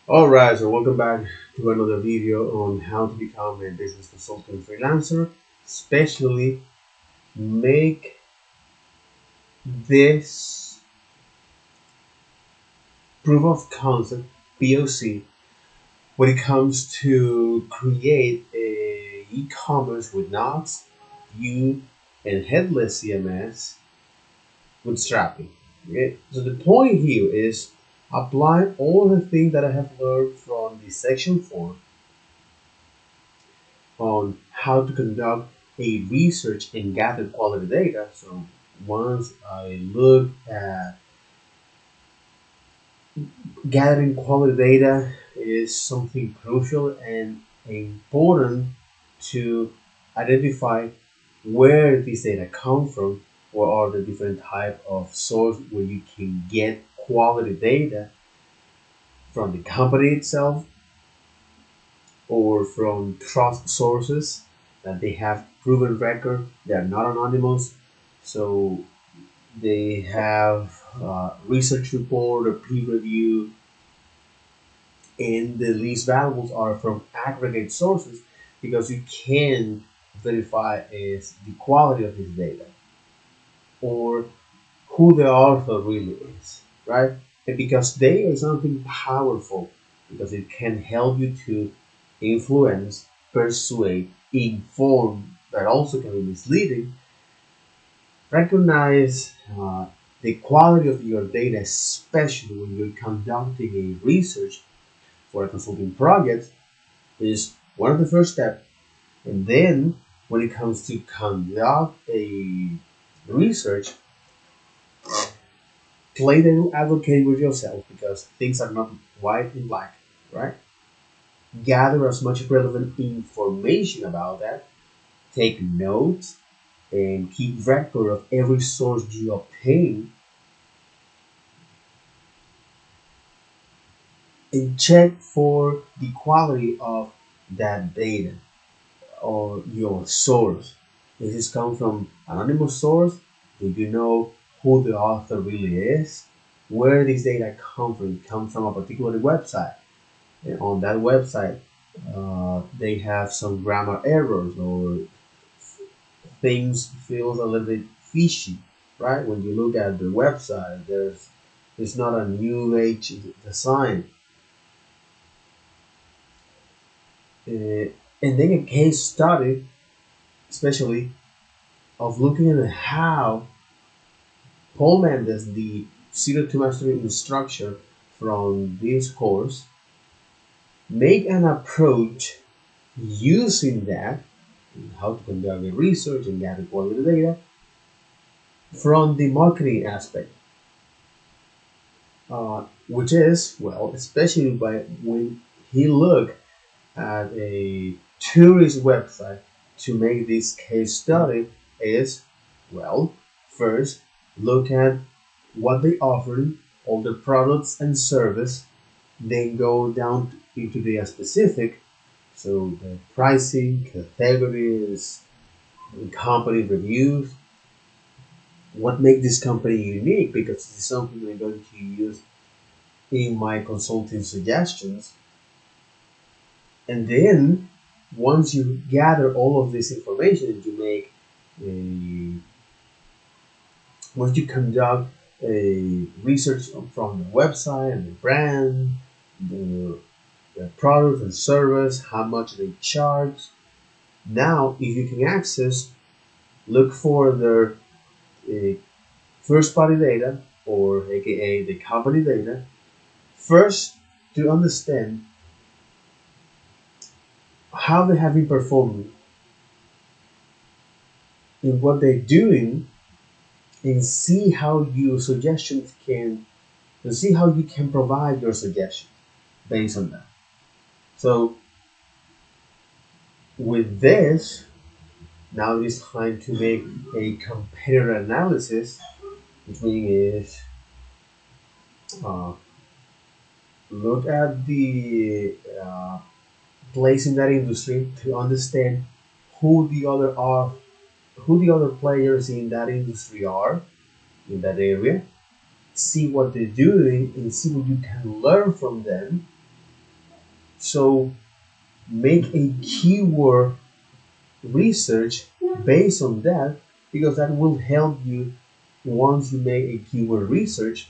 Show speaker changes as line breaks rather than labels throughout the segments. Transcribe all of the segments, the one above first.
Alright, so welcome back to another video on how to become a business consultant freelancer, especially make this proof of concept POC when it comes to create a e-commerce with Knox, Vue, and headless CMS bootstrapping. Okay, so the point here is apply all the things that I have learned from the section 4 on how to conduct a research and gather quality data. So once I look at gathering quality data is something crucial and important to identify where this data come from, what are the different type of source where you can get quality data from the company itself or from trust sources that they have proven record. They are not anonymous, so they have research report or peer review, and the least valuables are from aggregate sources because you can verify is the quality of this data or who the author really is, right? And because data is something powerful, because it can help you to influence, persuade, inform, but also can be misleading. Recognize the quality of your data, especially when you're conducting a research for a consulting project, is one of the first steps. And then when it comes to conduct a research, play the advocate with yourself because things are not white and black, right? Gather as much relevant information about that, take notes, and keep record of every source you obtain, and check for the quality of that data or your source. Does this come from anonymous source? Do you know who the author really is? Where this data come from? It comes from a particular website. And on that website, they have some grammar errors or things feels a little bit fishy, right? When you look at the website, there's not a new age design. And then a case study, especially of looking at how Paul Mendes, the Zero to Mastery instructor from this course, make an approach using that, how to conduct the research and gather quality data from the marketing aspect, which is, well, especially by when he looked at a tourist website to make this case study is, well, first look at what they offer, all the products and service, then go down into the specific, so the pricing, categories, company reviews, what makes this company unique, because this is something I'm going to use in my consulting suggestions. And then once you gather all of this information, you make a once you conduct a research from the website and the brand, the product and service, how much they charge. Now, if you can access, look for their first party data, or aka the company data, first to understand how they have been performing in what they're doing, and see how your suggestions can and see how you can provide your suggestions based on that. So with this, now it is time to make a competitor analysis, which means uh, look at the place in that industry to understand who the other are, who the other players in that industry are in that area. See what they're doing and see what you can learn from them, So make a keyword research based on that, because that will help you once you make a keyword research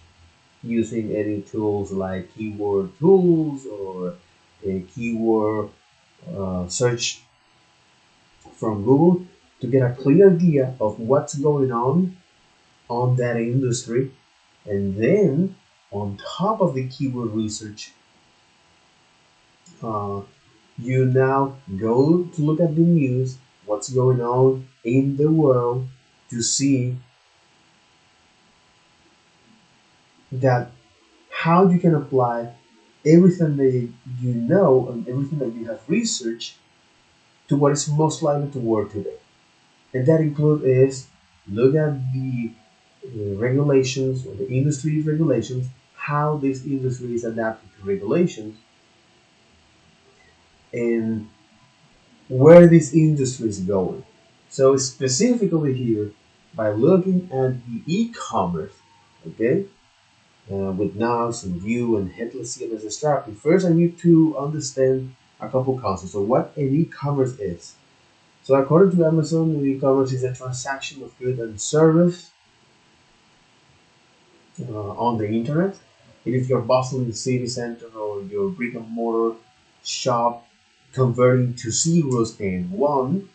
using any tools like keyword tools or a keyword search from Google, to get a clear idea of what's going on that industry. And then on top of the keyword research, uh, you now go to look at the news, what's going on in the world, to see that how you can apply everything that you know and everything that you have researched to what is most likely to work today. And that includes is look at the regulations or the industry regulations, how this industry is adapted to regulations, and where this industry is going. So specifically here, by looking at the e-commerce, okay, with Nox and Vue and headless CMS and strategy, first I need to understand a couple concepts. So what an e-commerce is. So according to Amazon, an e-commerce is a transaction of goods and service on the internet. It is your bustling city center or your brick and mortar shop converting to zeros and one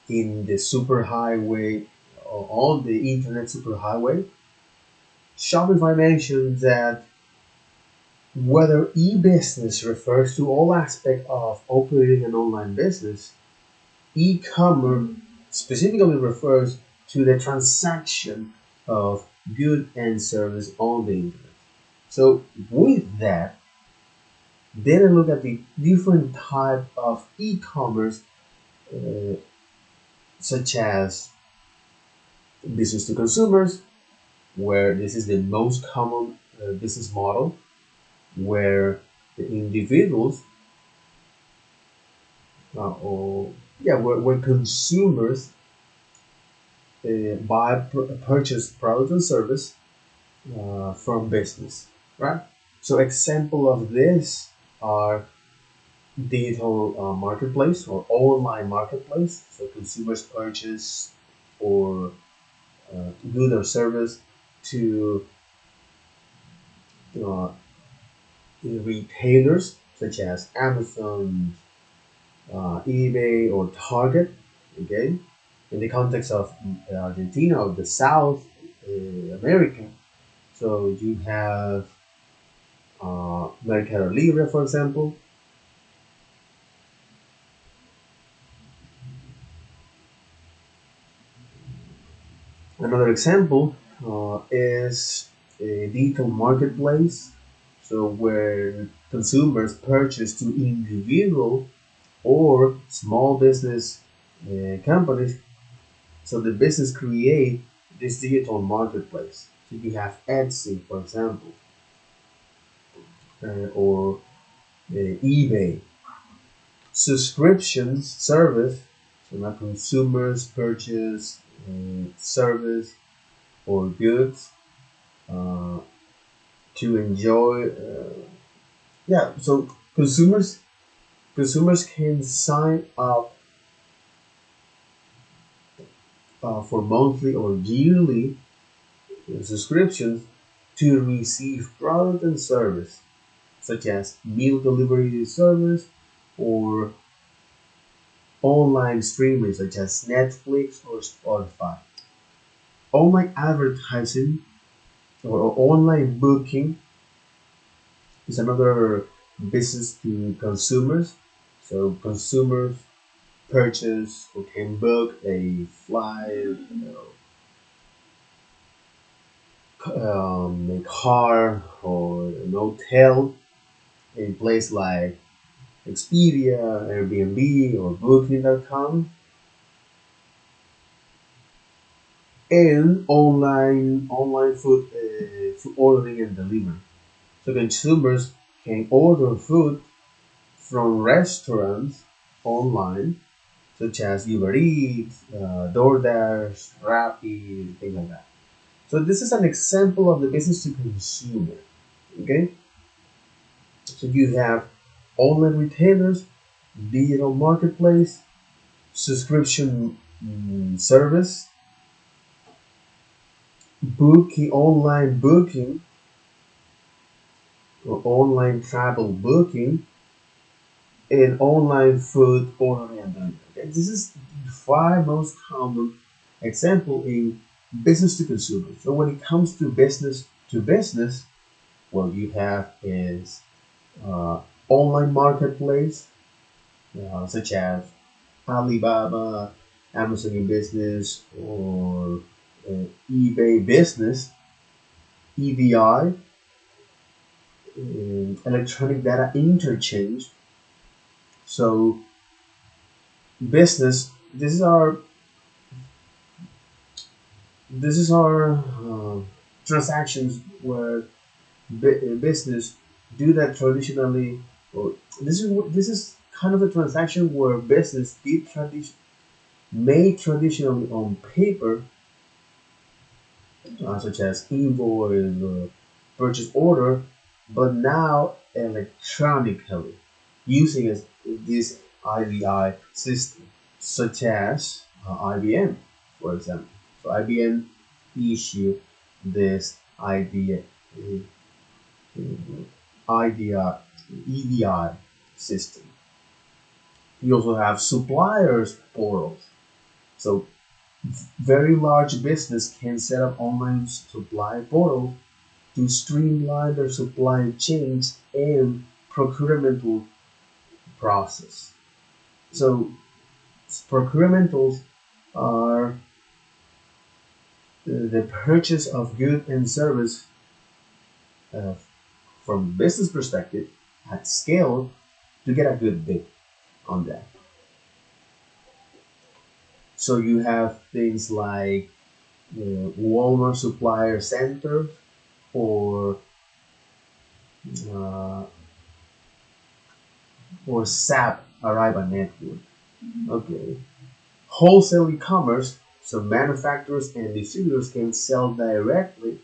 in the superhighway or on the internet superhighway. Shopify mentions that whether e-business refers to all aspects of operating an online business, e-commerce specifically refers to the transaction of good and service on the internet. So with that, then I look at the different type of e-commerce, uh, such as business to consumers, where this is the most common business model, where the individuals or yeah, where consumers purchase product and service from business, right? So example of this are digital marketplace or online marketplace. So consumers purchase or good or service to uh, retailers such as Amazon, eBay, or Target. Okay, in the context of Argentina or the South America, so you have Mercado Libre, for example. Another example is a digital marketplace, so where consumers purchase to individual or small business companies. So the business create this digital marketplace. So you have Etsy, for example, or eBay. Subscriptions service, so now consumers purchase service or goods uh, to enjoy. Yeah, so consumers can sign up for monthly or yearly subscriptions to receive product and service, such as meal delivery service or online streaming, such as Netflix or Spotify. Online advertising or online booking is another business to consumers. So consumers purchase or can book a flight, a car, or an hotel in a place like Expedia, Airbnb, or Booking.com, and online food ordering and delivery. So consumers can order food from restaurants online, such as Uber Eats, DoorDash, Rappi, things like that. So this is an example of the business to consumer. Okay, So you have online retailers, digital marketplace, subscription service, booking, online booking, or online travel booking, and online food ordering and delivery. Okay? This is the five most common example in business to consumer. So when it comes to business, what you have is uh, online marketplace, such as Alibaba, Amazon in business, or eBay business, EDI, electronic data interchange. So business, this is our transactions where business do that traditionally, or this is kind of a transaction where business did made traditionally on paper, such as invoice or purchase order, but now electronically using this IVI system, such as IBM, for example. So IBM issued this idea, IDI, EDI system. You also have suppliers portals. So very large business can set up online supply portal to streamline their supply chains and procurement process. So procurement are the purchase of goods and service uh, from business perspective at scale to get a good bid on that. So you have things like Walmart Supplier Center or uh, SAP Arriva Network. Okay. Wholesale e-commerce, so manufacturers and distributors can sell directly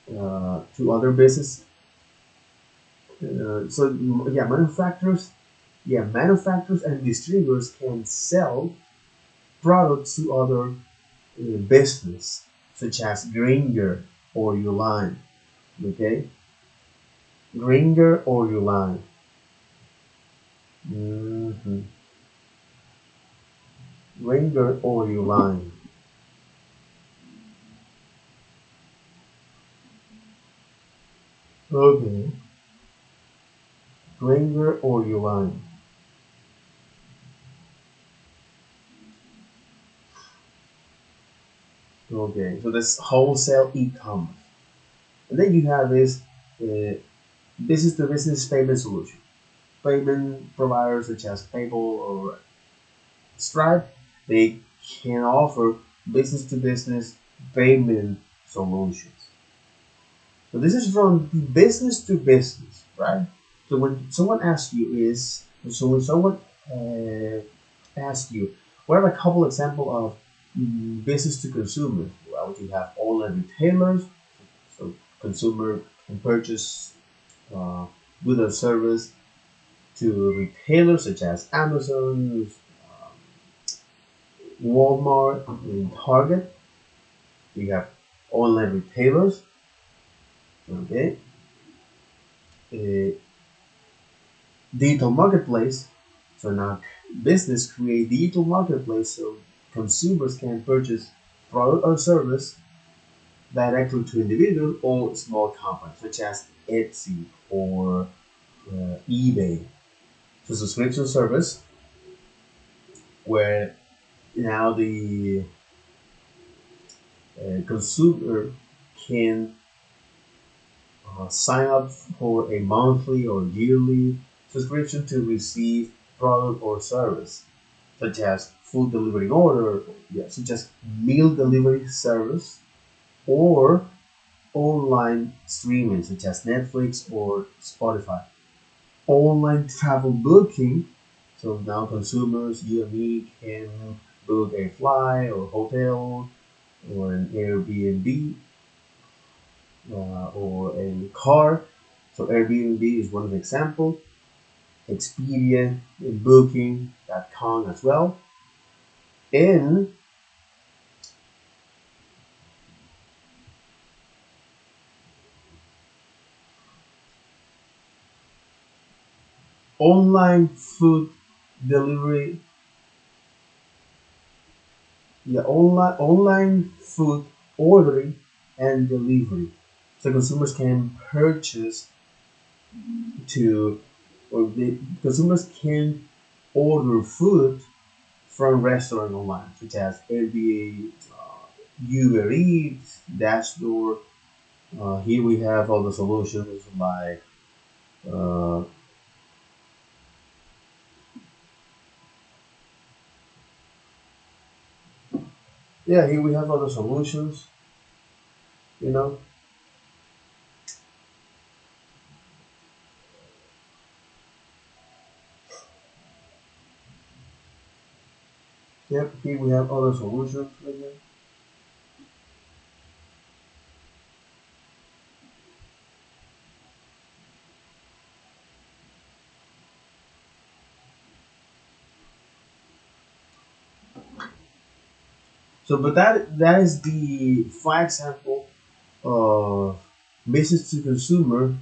to other business. Manufacturers and distributors can sell products to other business, such as Gringer or Uline. Okay, Gringer or Uline. Mm-hmm. Gringer or Uline. Okay, Gringer or Uline. Okay, so that's wholesale e-commerce. And then you have this business to business payment solution. Payment providers such as PayPal or Stripe, they can offer business to business payment solutions. So this is from the business to business, right? So when someone asks you is so when someone uh, asks you, what are a couple example of business to consumer? Well, you have online retailers, so consumer can purchase goods or service to retailers such as Amazon, Walmart, and Target. You have online retailers, okay, a digital marketplace. So now business create digital marketplace so consumers can purchase product or service directly to individual or small companies such as Etsy or eBay. So subscription service where now the consumer can sign up for a monthly or yearly subscription to receive product or service, such as food delivery order, such as meal delivery service, or online streaming, such as Netflix or Spotify. Online travel booking, so now consumers, you and me, can book a flight or hotel or an Airbnb or a car. So Airbnb is one of the examples. Expedia and Booking.com as well. And online food delivery, yeah, online food ordering and delivery. So consumers can purchase to, or the consumers can order food from restaurant online, such as Airbnb, Uber Eats, Dashdoor. Here we have all the solutions like uh, yeah, here we have other solutions, you know. Yep, here we have other solutions right here. So, but that is the fine example of business to consumer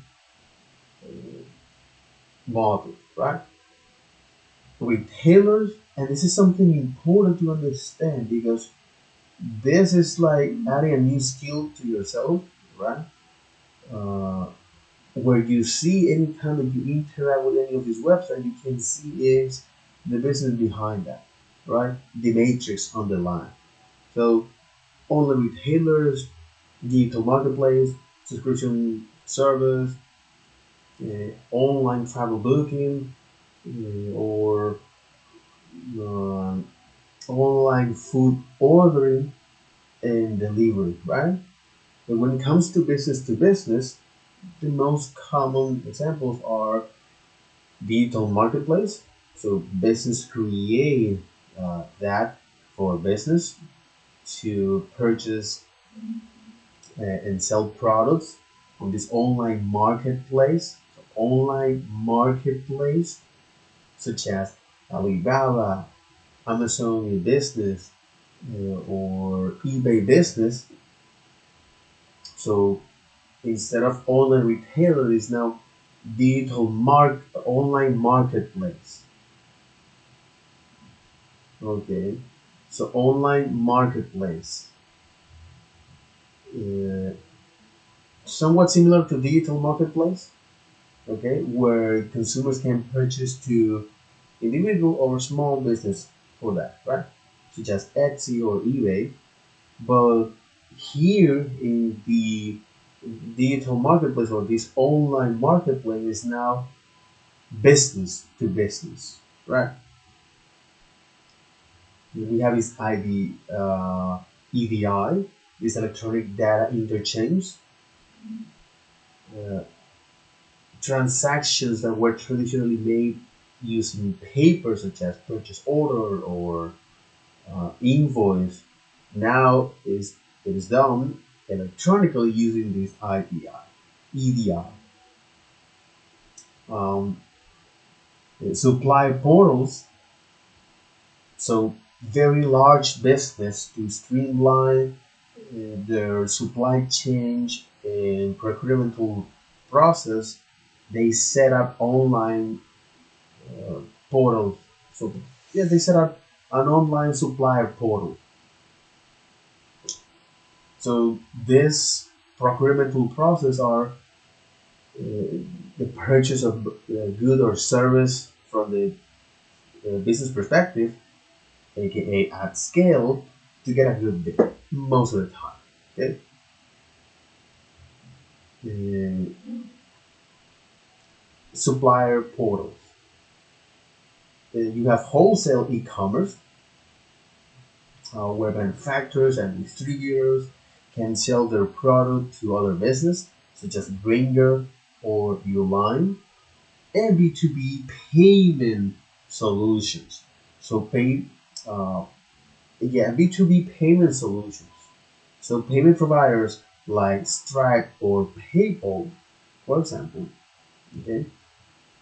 model, right? Retailers, and this is something important to understand because this is like adding a new skill to yourself, right? Uh, where you see anytime that you interact with any of these websites, you can see is the business behind that, right? The matrix on the line. So online retailers, digital marketplace, subscription service, online travel booking, or um, online food ordering and delivery, right? But when it comes to business, the most common examples are digital marketplace. So business create that for business to purchase and sell products on this online marketplace. So online marketplace such as Alibaba, Amazon Business, or eBay Business. So instead of online retailer, is now online marketplace. Okay, so online marketplace, uh, somewhat similar to digital marketplace. Okay, where consumers can purchase to individual or small business for that, right? Such as Etsy or eBay. But here in the digital marketplace or this online marketplace is now business to business, right? We have this EDI, this electronic data interchange, uh, transactions that were traditionally made using paper, such as purchase order or invoice, now it is done electronically using this EDI. Um, supply portals, so very large business to streamline their supply chain and procurement process, they set up online uh, portals. So yeah, they set up an online supplier portal. So this procurement process are the purchase of good or service from the business perspective, aka at scale, to get a good deal most of the time. Okay. Supplier portals. You have wholesale e-commerce, where manufacturers and distributors can sell their product to other business, such as Bringer or Uline, and B2B payment solutions. So uh, B2B payment solutions. So payment providers like Stripe or PayPal, for example, Okay,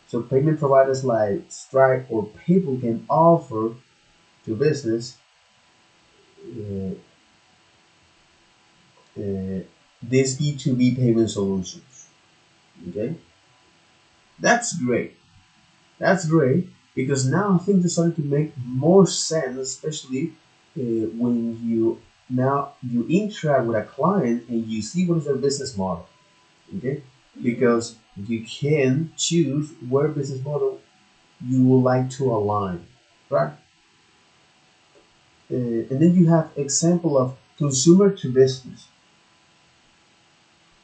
so payment providers like Stripe or PayPal can offer to business uh, uh, these B2B payment solutions. Okay, that's great. That's great because now things are starting to make more sense, especially when you interact with a client and you see what is their business model. Okay, because you can choose where business model you would like to align, right? And then you have example of consumer to business,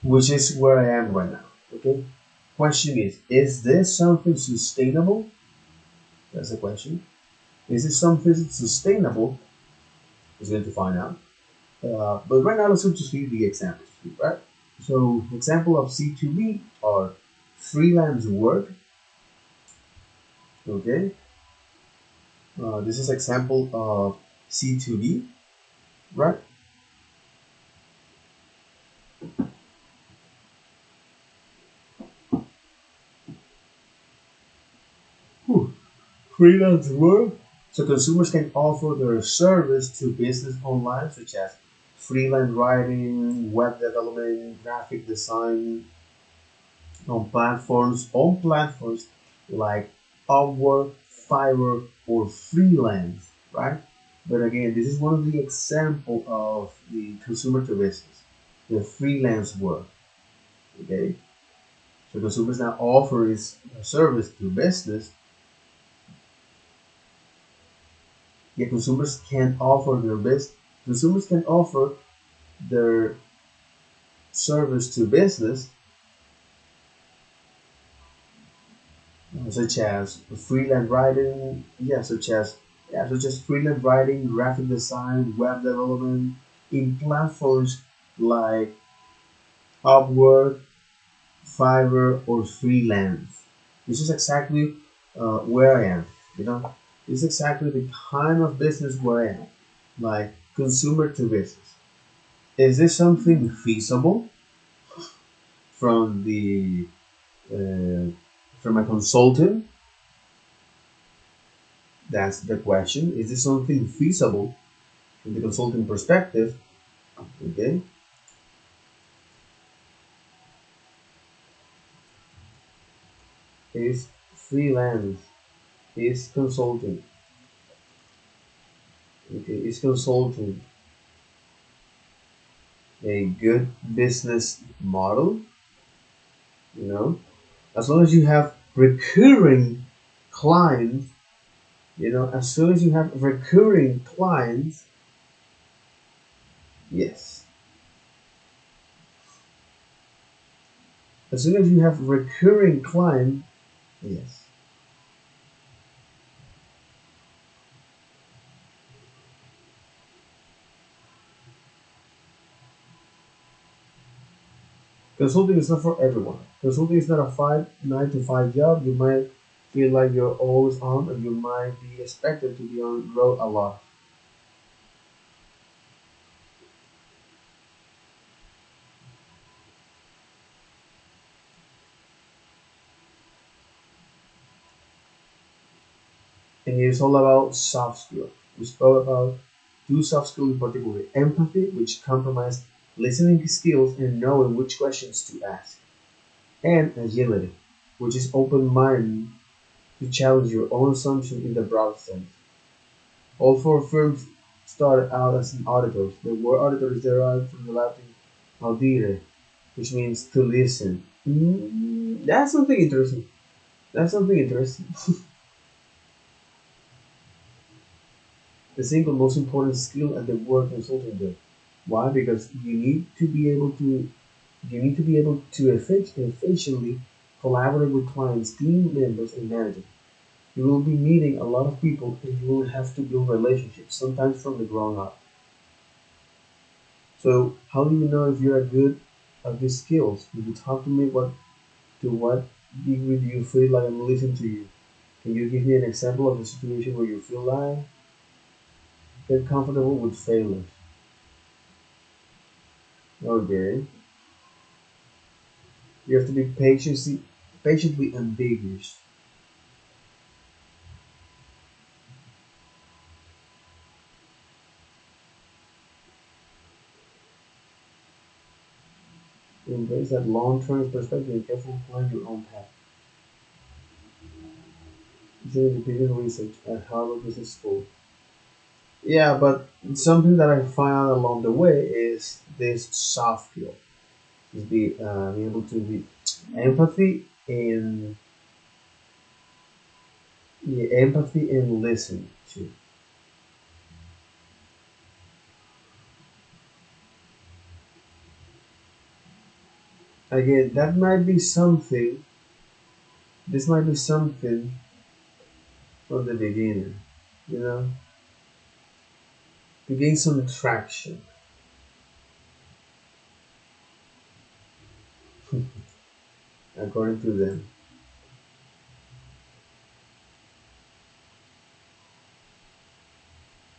which is where I am right now. Okay, question is this something sustainable? That's the question. Is this something sustainable? Is going to find out. But right now, let's just see the examples, right? So, example of C2B or freelance work. Okay, this is example of C2B, right? Whew. Freelance work. So consumers can offer their service to business online, such as freelance writing, web development, graphic design, on platforms like Upwork, Fiverr, or Freelance, right? But again, this is one of the example of the consumer to business, the freelance work. Okay, so consumers now offer this service to business. Yeah, consumers can offer their service to business, such as freelance writing, such as freelance writing, graphic design, web development in platforms like Upwork, Fiverr, or Freelance. This is exactly where I am. You know, this is exactly the kind of business where I am, like consumer to business. Is this something feasible from the uh, from a consultant? That's the question. Is this something feasible from the consulting perspective? Okay, is freelance, is consulting, okay, is consulting a good business model? You know, as long as you have recurring clients, as soon as you have recurring clients, yes. As soon as you have recurring clients, yes. Consulting is not for everyone. Consulting is not a 9 to 5 job. You might feel like you're always on, and you might be expected to be on the road a lot. And it's all about soft skills. We spoke about two soft skills in particular: empathy, which compromise listening skills and knowing which questions to ask, and agility, which is open mind to challenge your own assumption in the broad sense. All four firms started out as auditors. The word auditor is derived from the Latin audire, which means to listen. That's something interesting. That's something interesting. The single most important skill at the work consulting job. Why? Because you need to be able to efficiently collaborate with clients, team members, and managers. You will be meeting a lot of people, and you will have to build relationships, sometimes from the ground up. So, how do you know if you are good at these skills? If you talk to me, what degree do you feel like I'm listening to you? Can you give me an example of a situation where you feel like get comfortable with failure? Okay, you have to be patient. patiently ambiguous. Embrace that long-term perspective and carefully plan your own path. It's an independent research at Harvard Business School. Yeah, but something that I find out along the way is this soft skill, is be able to be empathy and yeah, empathy and listen to. Again, that might be something. This might be something from the beginning, you know, to gain some traction, according to them.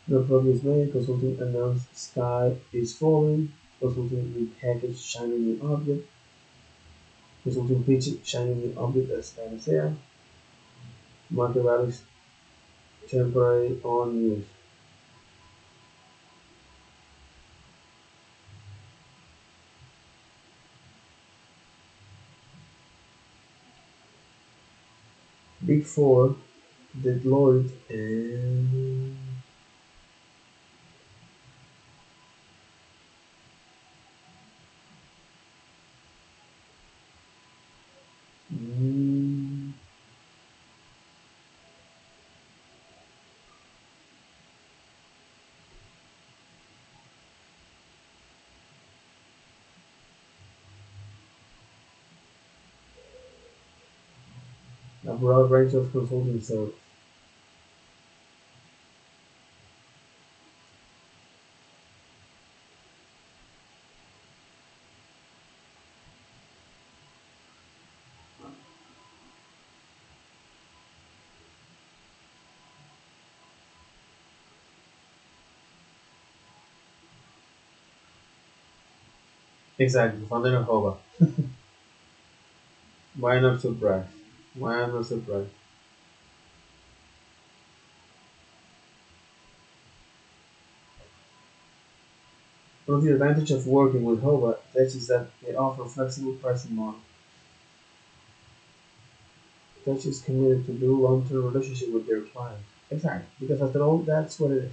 The progress made, consulting announced sky is falling, consulting repackaged shiny new object, consulting pitched shiny new object as panacea, market rallies temporary on news. Big Four, Deloitte, and mm, a broad range of consulting service. Exactly, Foundation of Hova. Why not surprised? Why am I not surprised? One of the advantages of working with Hova is that they offer flexible pricing model. Touch is committed to build long-term relationship with their clients. Exactly, because after all, that's what it is.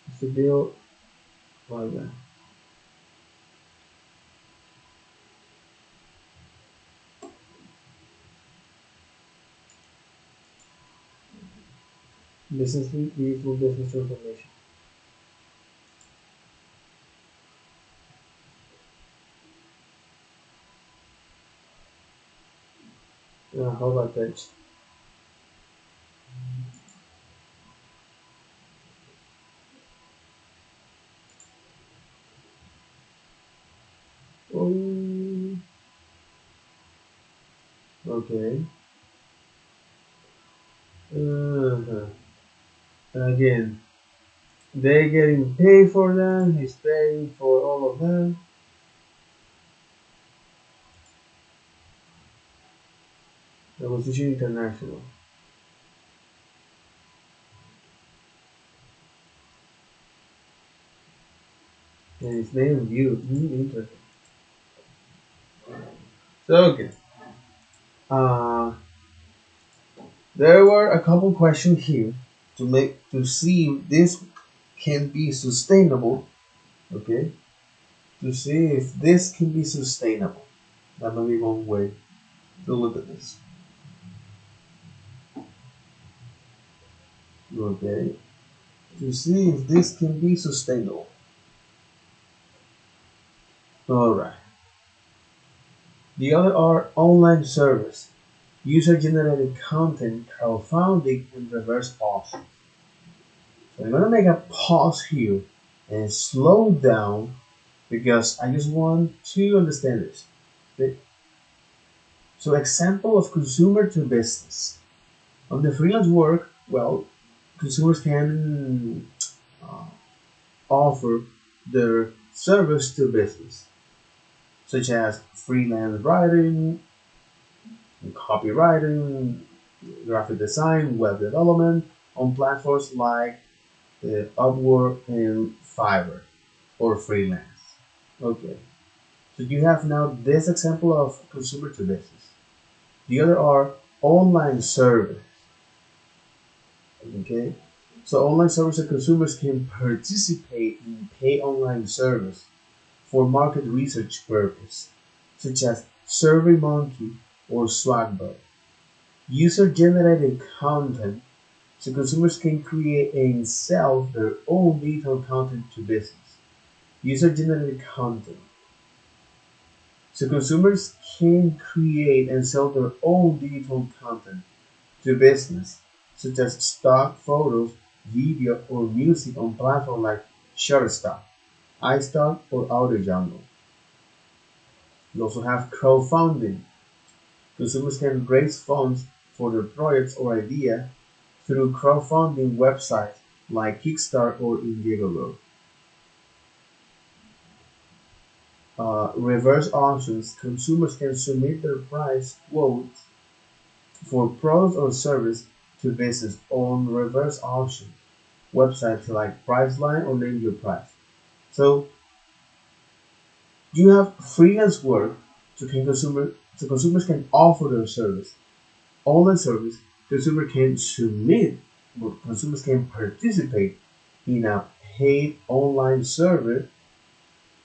It's to build like that. Business week, useful business information. How about that? Oh, okay. Uh-huh. Again, they getting paid for them. He's paying for all of them. Negotiation International, and his name View. Interesting. So okay. Uh, there were a couple questions here to see if this can be sustainable. Okay, to see if this can be sustainable. That might be one way to look at this. Okay, to see if this can be sustainable. All right. The other are online service, user-generated content, crowdfunding, and reverse auction. So I'm gonna make a pause here and slow down because I just want to understand this. Okay? So example of consumer to business. On the freelance work, well, consumers can uh, offer their service to business, such as freelance writing, copywriting, graphic design, web development on platforms like Upwork and Fiverr or Freelance. Okay, so you have now this example of consumer to business. The other are online service. Okay, so online service consumers can participate in pay online service for market research purpose, such as SurveyMonkey or Swagbutt. User-generated content, so consumers can create and sell their own digital content to business. User-generated content, so consumers can create and sell their own digital content to business, such as stock photos, video, or music on platforms like Shutterstock, iStock, or AudioJungle. You also have crowdfunding. Consumers can raise funds for their projects or idea through crowdfunding websites like Kickstarter or Indiegogo. Reverse auctions. Consumers can submit their price quotes for product or service to business on reverse auction websites like Priceline or Name Your Price. So you have freelance work so consumers can offer their service. Online service, consumers can submit or consumers can participate in a paid online service.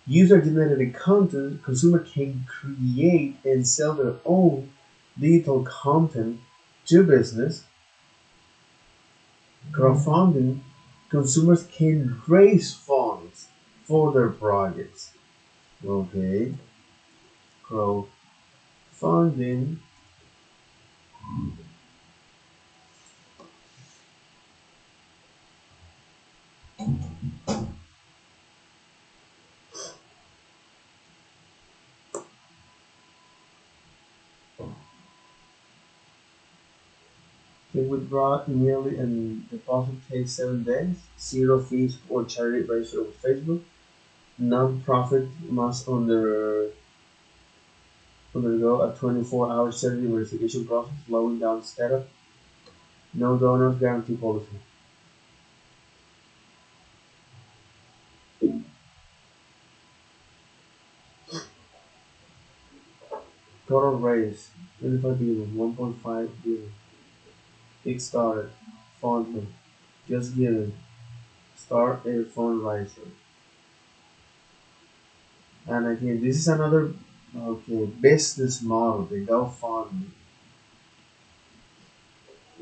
User-generated content, consumers can create and sell their own digital content to business. Crowdfunding, consumers can raise funds for their projects. Okay, crowdfunding. Can withdraw immediately and deposit takes 7 days. Zero fees or charity register with Facebook. Non-profit must undergo a 24-hour charity verification process, slowing down setup. No donors guarantee policy. Total raise 25 billion, 1.5 billion. Kickstarter, funding, just given. Start a fundraiser. And again, this is another business model, the GoFundMe.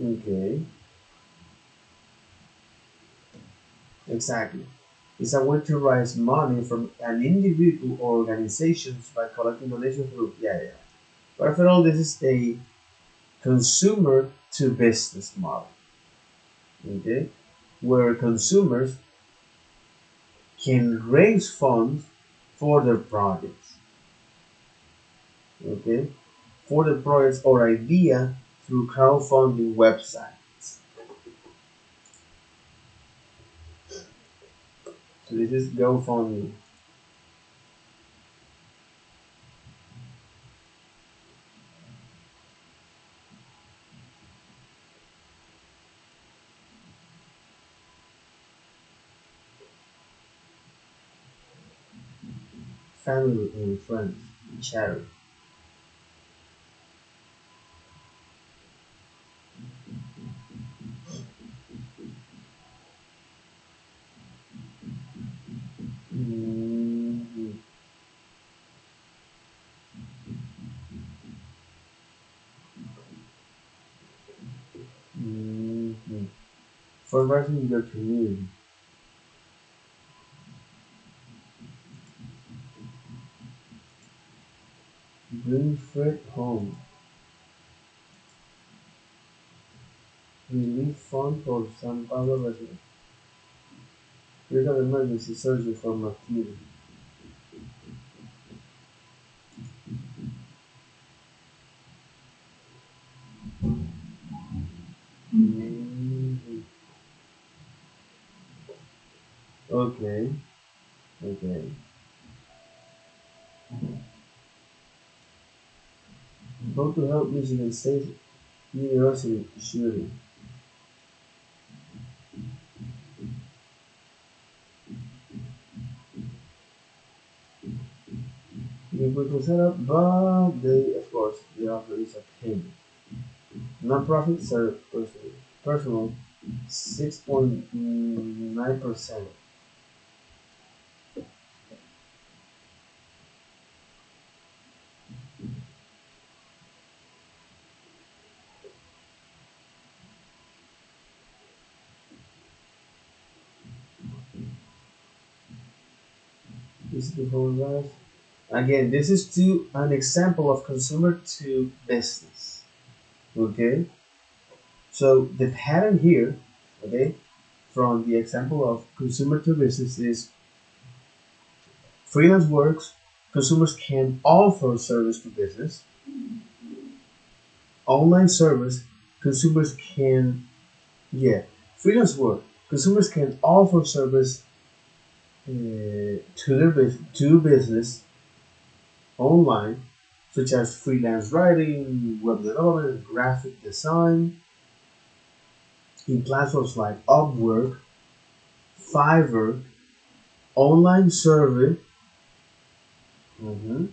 Okay, exactly. It's a way to raise money from an individual or organizations by collecting donations through But after all, this is a consumer to business model. Okay, where consumers can raise funds for their projects. Okay, for the projects or idea through crowdfunding websites. So this is GoFundMe. Family and friends, charity. Mhm. Mhm. Fundraising in your community. Bring food home. Relief fund for San Pablo residents. Critical emergency surgery for material. Mhm. Okay, okay. How to help Michigan State University shooting. You quickly set up, but they, of course, the offer is a payment. Non-profit serve personal 6.9%. This is the whole guys. Again, this is to an example of consumer to business. Okay, so the pattern here, okay, from the example of consumer to business is freelance works. Consumers can offer service to business. Online service, consumers can, yeah, freelance work. Consumers can offer service to business online, such as freelance writing, web development, graphic design, in platforms like Upwork, Fiverr, online survey, mhm,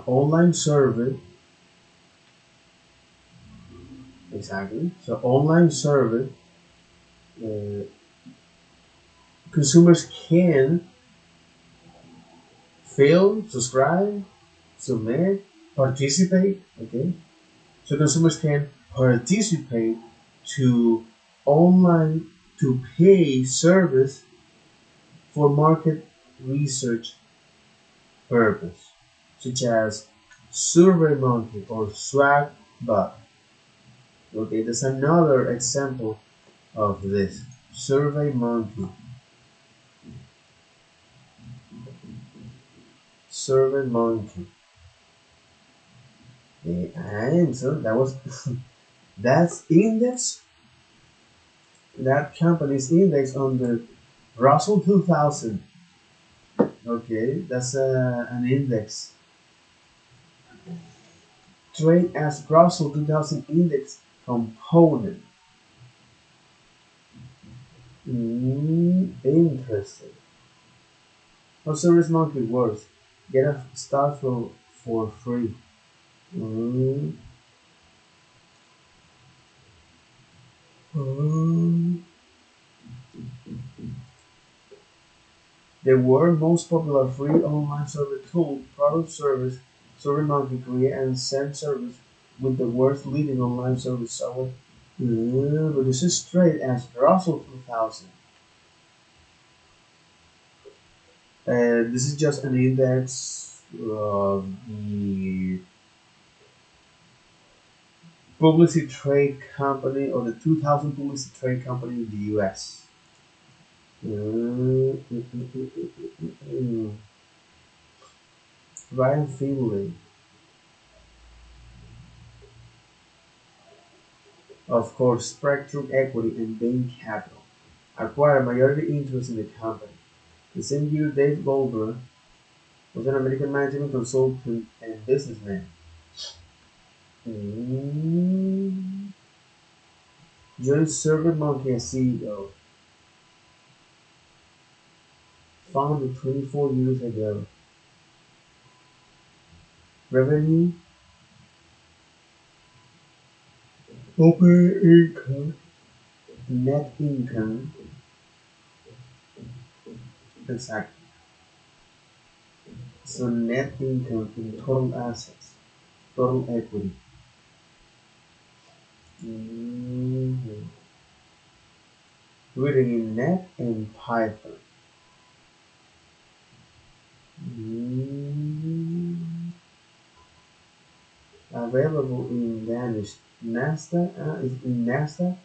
online survey, exactly. So online survey, uh, consumers can fill, subscribe, submit, participate. Okay, so consumers can participate to online to pay service for market research purpose, such as SurveyMonkey or Swagbot. Okay, that's another example of this. SurveyMonkey, SurveyMonkey. And so that was that's index. That company's index on the Russell 2000. Okay, that's an index. Trade as Russell 2000 index component. Interesting. How Service Monkey works. Get a start for free. Mm, mm. The world's most popular free online survey tool, product service, SurveyMonkey create and send service with the world's leading online service software. But this is straight as Russell 2000. This is just an index of the publicity trade company or the 2000 publicity trade company in the US. Mm, mm, mm, mm, Ryan Finley, of course, Spectrum Equity and Bain Capital acquired a majority interest in the company. The same year, Dave Goldberg was an American management consultant and businessman. Mm, Joined SurveyMonkey as CEO, founded 24 years ago. Revenue, operating income, net income, exactly. So net income in total assets, total equity. Mhm. Written in Net and Python. Mm. Available in Danish. Is in NASA,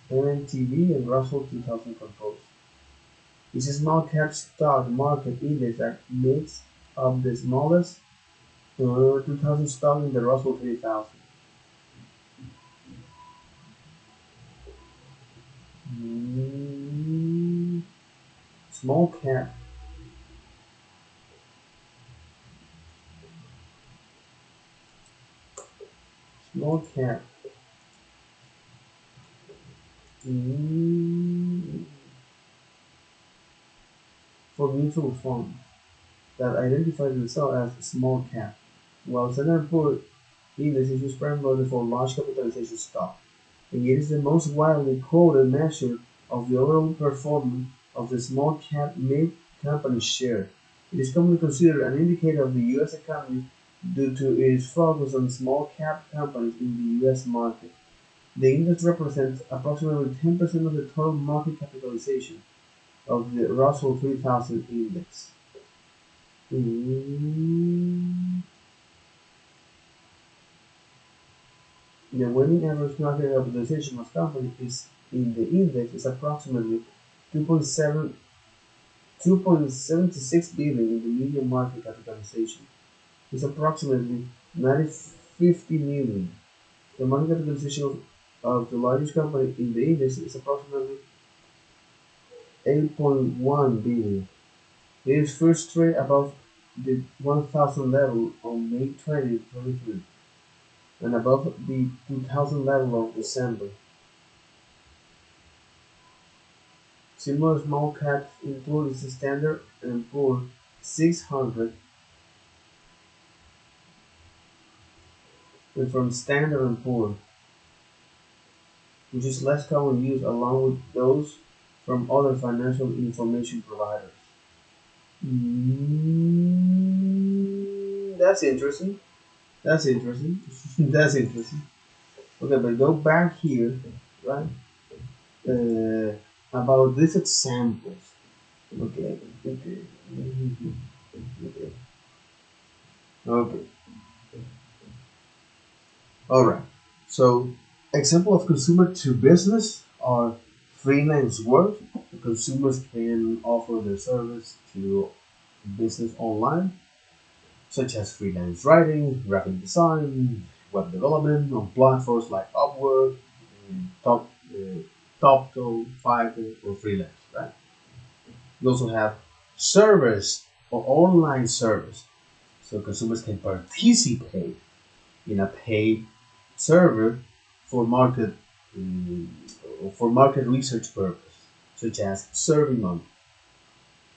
MNTV, and Russell 2000 controls. It's a small cap stock market index that makes up the smallest 2000 stock in the Russell 3000. Mm. Small cap. Small cap. Mm, for mutual funds that identify themselves as small cap, while Standard & Poor's index is used primarily for large capitalization stock, and it is the most widely quoted measure of the overall performance of the small cap mid company share. It is commonly considered an indicator of the U.S. economy due to its focus on small cap companies in the U.S. market. The index represents approximately 10% of the total market capitalization of the Russell 3000 index. Mm, The weighted average market capitalization of companies is in the index is approximately 2.7 2.76 billion in the median market capitalization is approximately 950 million. The market capitalization of the largest company in the index is approximately 8.1 billion. It is first trade above the 1000 level on May 2023 and above the 2000 level of December. Similar small caps include the Standard and Poor 600 and from Standard and Poor, which is less commonly used along with those from other financial information providers. That's interesting. That's interesting. That's interesting. Okay, but go back here, right? Uh, about these examples. Okay, okay, okay, okay. All right. So, example of consumer to business are freelance work. Consumers can offer their service to business online, such as freelance writing, graphic design, web development on platforms like Upwork, Top, Topco, Fiverr, or Freelance. Right. You also have service or online service, so consumers can participate in a paid server for market um, for market research purpose, such as SurveyMonkey.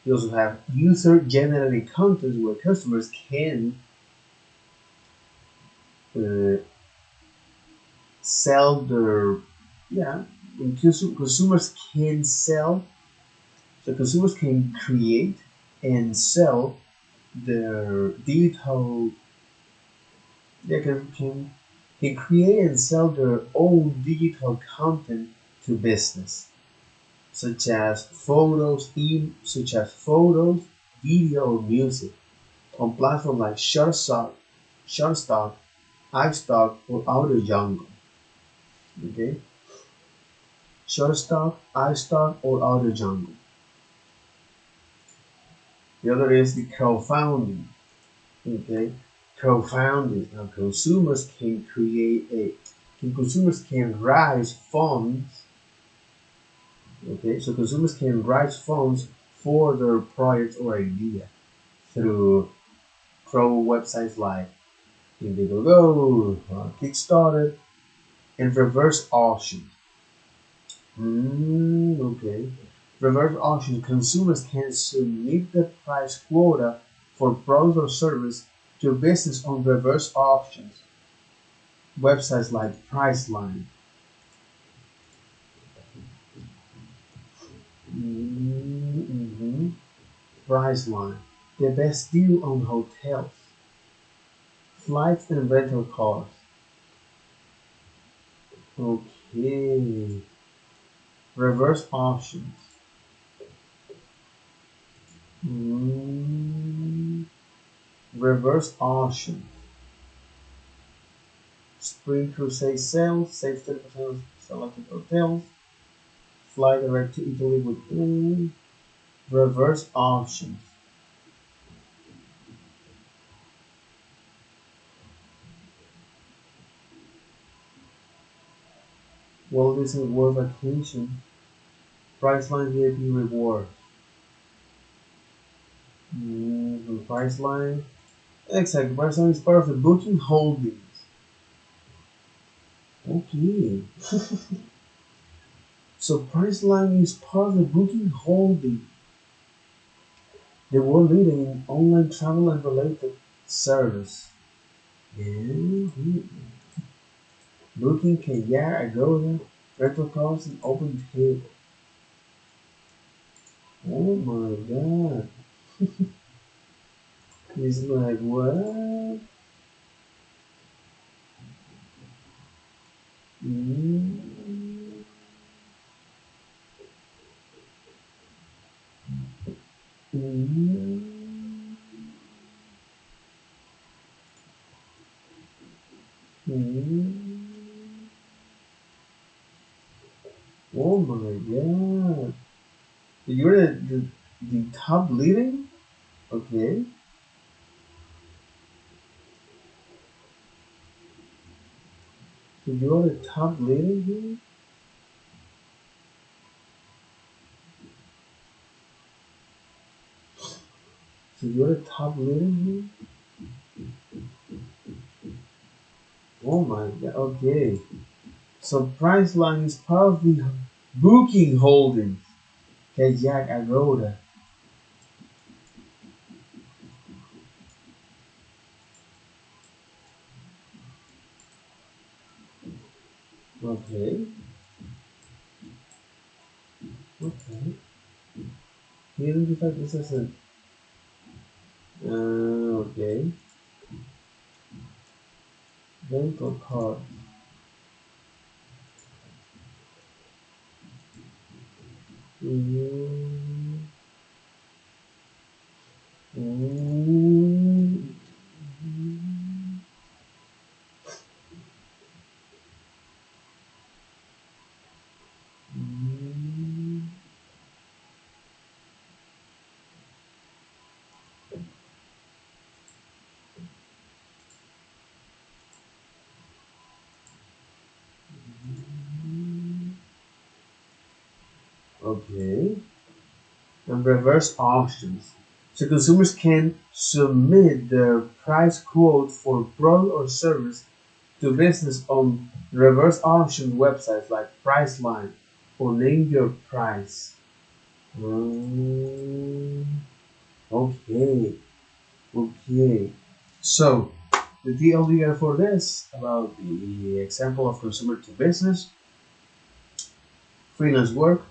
You also have user-generated content where customers can uh, sell their yeah. Consumers can sell, so consumers can create and sell their digital. They can create and sell their own digital content to business, such as photos, video, or music, on platforms like Shutterstock, iStock, or Audio Jungle. Okay, Shutterstock, iStock, or Audio Jungle. The other is the crowdfunding. Okay, crowdfunding. Now consumers can raise funds. Okay, so consumers can raise funds for their project or idea through crowd websites like Indiegogo, Kickstarter, and reverse auction. Okay. Reverse auction. Consumers can submit the price quota for product or service to a business on reverse auctions. Websites like Priceline. Mm-hmm. Priceline. The best deal on hotels, flights, and rental cars. Okay. Reverse auctions. Mm, reverse auction. Spring Crusade sales, save 10% of selected hotels. Fly direct to Italy with reverse auctions. Walt Disney World Vacation. Priceline VIP reward. Priceline. Exactly. Priceline is part of the Booking Holdings. Okay. So Priceline is part of the booking holding. They were leading in online travel and related service. Yeah. Booking Kayak, Agoda, rental cars, and open table. Oh my god. He's like, what? Mm, mm, mm. Oh my god. You're the top leading? Okay. So you're the top leading here? So you're the top leading here? Oh my god. Okay. So Priceline is part of the booking holdings. Kayak Agoda. Okay. Okay. He identified this as a okay. Rental car. Mm, mm, mm. Okay. And reverse auctions. So consumers can submit their price quote for product or service to business on reverse auction websites like Priceline or Name Your Price. Mm, okay. Okay. So the TLDR for this about the example of consumer to business, freelance work,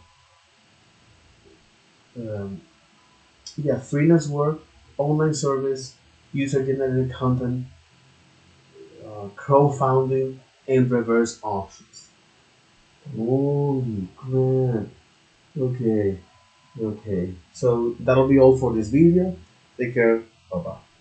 um, yeah, freelance work, online service, user generated content, crowdfunding, and reverse auctions. Holy crap. Okay, okay. So that'll be all for this video. Take care. Bye bye.